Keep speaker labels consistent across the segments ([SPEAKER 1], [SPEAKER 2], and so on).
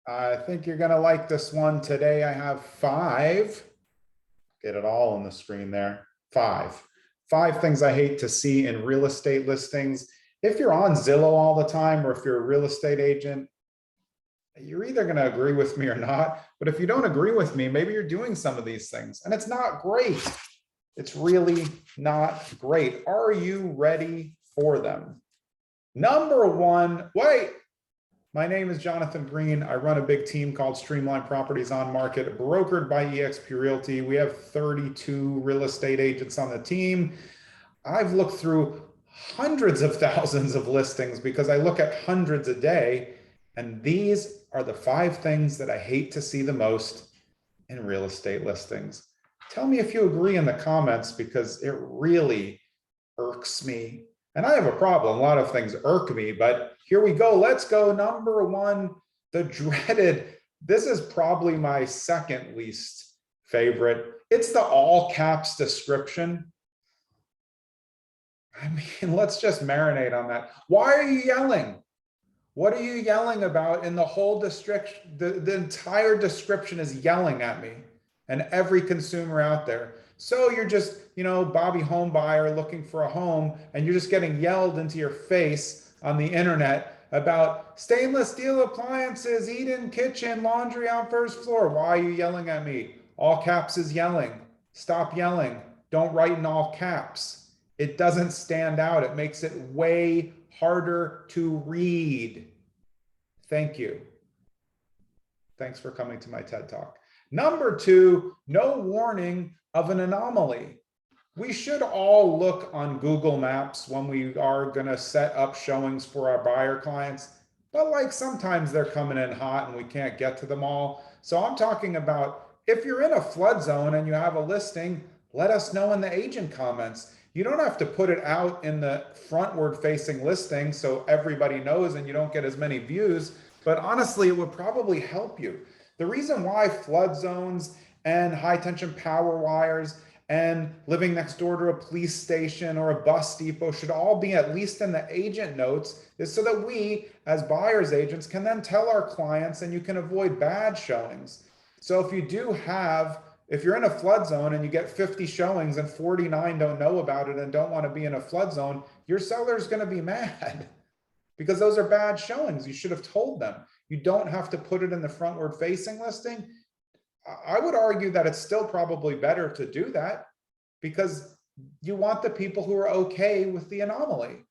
[SPEAKER 1] I think you're going to like this one. Today I have five. Get it all on the screen there. Five. Five things I hate to see in real estate listings. If you're on Zillow all the time, or if you're a real estate agent, you're either going to agree with me or not. But if you don't agree with me, maybe you're doing some of these things and it's not great. It's really not great. Are you ready for them? Number one, wait, my name is Jonathan Green. I run a big team called Streamline Properties on Market, brokered by eXp Realty. We have 32 real estate agents on the team. I've looked through hundreds of thousands of listings because I look at hundreds a day. And these are the five things that I hate to see the most in real estate listings. Tell me if you agree in the comments, because it really irks me. And I have a problem. A lot of things irk me, but here we go. Let's go. Number one, the dreaded. This is probably my second least favorite. It's the all caps description. I mean, let's just marinate on that. Why are you yelling? What are you yelling about in the whole district? The entire description is yelling at me and every consumer out there. So you're just, Bobby home buyer looking for a home, and you're just getting yelled into your face on the internet about stainless steel appliances, eat-in kitchen, laundry on first floor. Why are you yelling at me? All caps is yelling. Stop yelling. Don't write in all caps. It doesn't stand out. It makes it way harder to read. Thank you. Thanks for coming to my TED Talk. Number two, no warning of an anomaly. We should all look on Google Maps when we are going to set up showings for our buyer clients, but like sometimes they're coming in hot and we can't get to them all. So I'm talking about, if you're in a flood zone and you have a listing, let us know in the agent comments. You don't have to put it out in the frontward facing listing so everybody knows and you don't get as many views, but honestly, it would probably help you. The reason why flood zones and high tension power wires and living next door to a police station or a bus depot should all be at least in the agent notes is so that we as buyers agents can then tell our clients, and you can avoid bad showings. So if you're in a flood zone and you get 50 showings and 49 don't know about it and don't want to be in a flood zone, your seller is going to be mad because those are bad showings. You should have told them. You don't have to put it in the frontward facing listing. I would argue that it's still probably better to do that because you want the people who are okay with the anomaly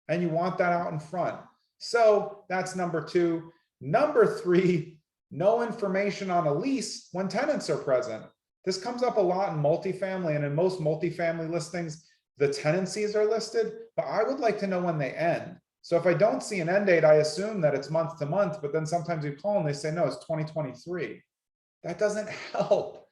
[SPEAKER 1] and you want that out in front. So that's number two. Number three, no information on a lease when tenants are present. This comes up a lot in multifamily, and in most multifamily listings, the tenancies are listed, but I would like to know when they end. So if I don't see an end date, I assume that it's month to month, but then sometimes you call and they say, no, it's 2023. That doesn't help.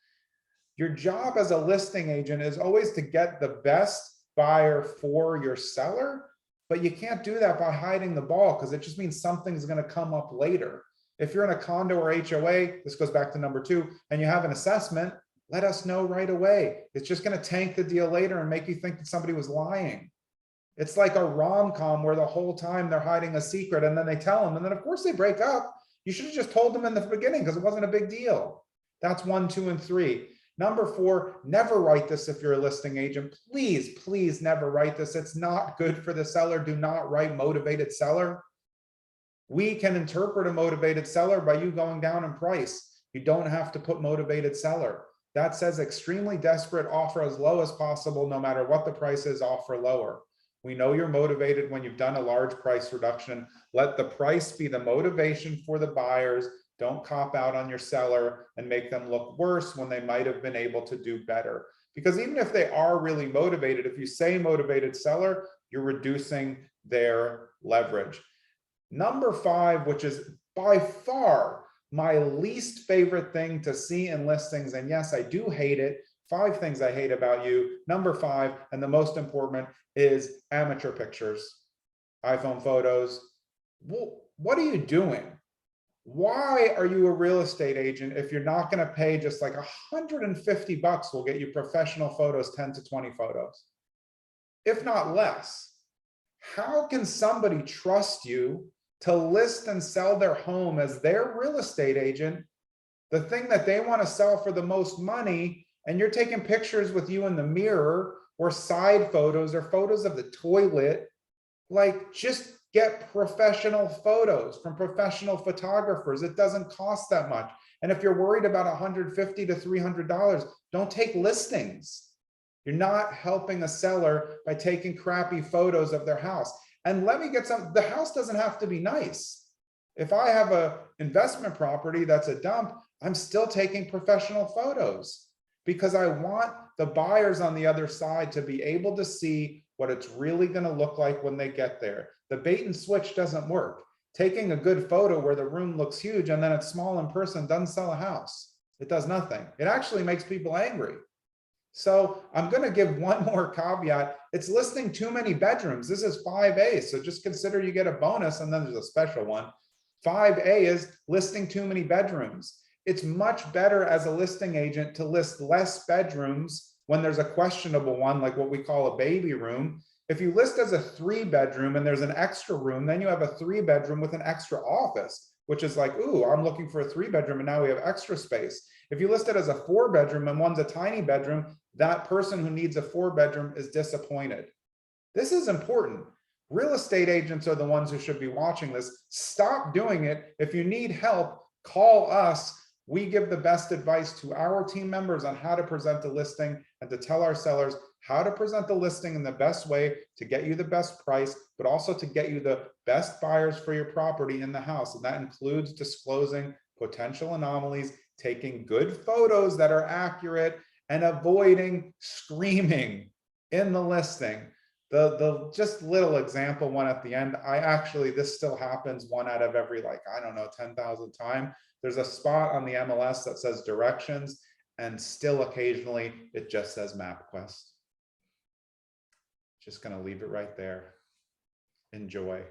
[SPEAKER 1] Your job as a listing agent is always to get the best buyer for your seller, but you can't do that by hiding the ball, because it just means something's going to come up later. If you're in a condo or HOA, this goes back to number two, and you have an assessment, let us know right away. It's just going to tank the deal later and make you think that somebody was lying. It's like a rom-com where the whole time they're hiding a secret and then they tell them, and then of course they break up. You should have just told them in the beginning because it wasn't a big deal. That's 1, 2, and 3. Number 4, never write this if you're a listing agent. Please, please never write this. It's not good for the seller. Do not write motivated seller. We can interpret a motivated seller by you going down in price. You don't have to put motivated seller. That says extremely desperate, offer as low as possible, no matter what the price is, offer lower. We know you're motivated when you've done a large price reduction. Let the price be the motivation for the buyers. Don't cop out on your seller and make them look worse when they might have been able to do better. Because even if they are really motivated, if you say motivated seller, you're reducing their leverage. Number 5, which is by far my least favorite thing to see in listings, and yes, I do hate it. 5 things I hate about you. Number 5, and the most important, is amateur pictures, iPhone photos. Well, what are you doing? Why are you a real estate agent if you're not going to pay just like $150 will get you professional photos, 10 to 20 photos, if not less? How can somebody trust you to list and sell their home as their real estate agent, the thing that they want to sell for the most money, and you're taking pictures with you in the mirror or side photos or photos of the toilet. Like, just get professional photos from professional photographers. It doesn't cost that much. And if you're worried about $150 to $300, don't take listings. You're not helping a seller by taking crappy photos of their house. And let me get some, the house doesn't have to be nice. If I have a investment property that's a dump, I'm still taking professional photos because I want the buyers on the other side to be able to see what it's really going to look like when they get there. The bait and switch doesn't work. Taking a good photo where the room looks huge and then it's small in person doesn't sell a house. It does nothing. It actually makes people angry. So I'm going to give one more caveat. It's listing too many bedrooms. This is 5A. So just consider you get a bonus, and then there's a special one. 5A is listing too many bedrooms. It's much better as a listing agent to list less bedrooms when there's a questionable one, like what we call a baby room. If you list as a 3-bedroom and there's an extra room, then you have a 3-bedroom with an extra office, which is like, ooh, I'm looking for a 3-bedroom and now we have extra space. If you list it as a 4-bedroom and one's a tiny bedroom, that person who needs a 4-bedroom is disappointed. This is important. Real estate agents are the ones who should be watching this. Stop doing it. If you need help, call us. We give the best advice to our team members on how to present a listing and to tell our sellers how to present the listing in the best way to get you the best price, but also to get you the best buyers for your property in the house. And that includes disclosing potential anomalies, taking good photos that are accurate, and avoiding screaming in the listing. The just little example one at the end, this still happens 1 out of every, like, I don't know, 10,000 times. There's a spot on the MLS that says directions, and still occasionally it just says MapQuest. Just going to leave it right there. Enjoy.